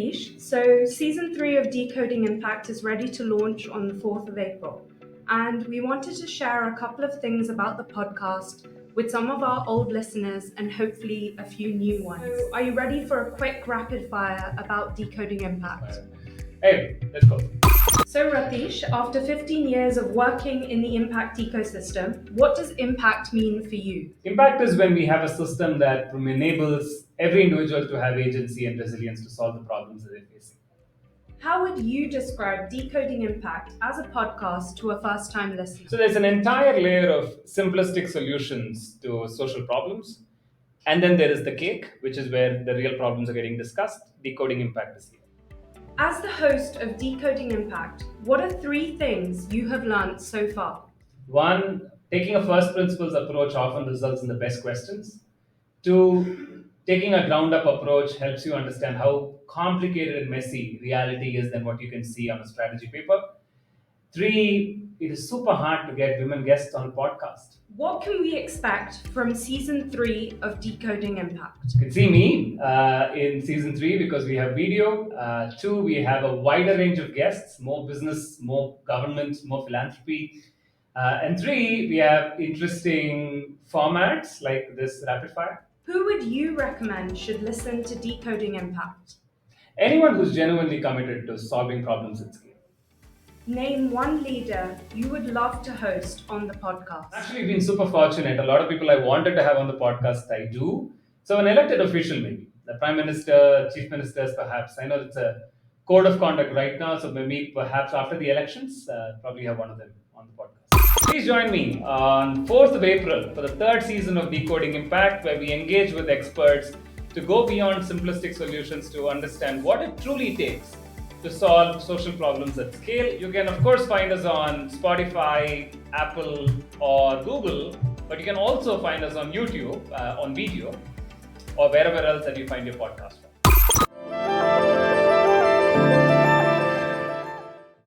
Rathish. So, season 3 of Decoding Impact is ready to launch on the 4th of April. And we wanted to share a couple of things about the podcast with some of our old listeners and hopefully a few new ones. So, are you ready for a quick rapid fire about Decoding Impact? Hey, let's go. So, Rathish, after 15 years of working in the impact ecosystem, what does impact mean for you? Impact is when we have a system that enables every individual to have agency and resilience to solve the problems that they're facing. How would you describe Decoding Impact as a podcast to a first time listener? So there's an entire layer of simplistic solutions to social problems. And then there is the cake, which is where the real problems are getting discussed. Decoding impact is here. As the host of Decoding Impact, what are 3 things you have learned so far? One, taking a first principles approach often results in the best questions. Two, taking a ground up approach helps you understand how complicated and messy reality is than what you can see on a strategy paper. Three, it is super hard to get women guests on podcast. What can we expect from season 3 of Decoding Impact? You can see me in season 3 because we have video. Two, we have a wider range of guests, more business, more government, more philanthropy. And three, we have interesting formats like this rapid fire. Who would you recommend should listen to Decoding Impact? Anyone who's genuinely committed to solving problems at scale. Name one leader you would love to host on the podcast. Actually, been super fortunate. A lot of people I wanted to have on the podcast, I do. So, an elected official, maybe the prime minister, chief ministers, perhaps. I know it's a code of conduct right now, so maybe perhaps after the elections, probably have one of them on the podcast. Please join me on 4th of April for the 3rd season of Decoding Impact, where we engage with experts to go beyond simplistic solutions to understand what it truly takes to solve social problems at scale. You can, of course, find us on Spotify, Apple, or Google, but you can also find us on YouTube, on video, or wherever else that you find your podcast from.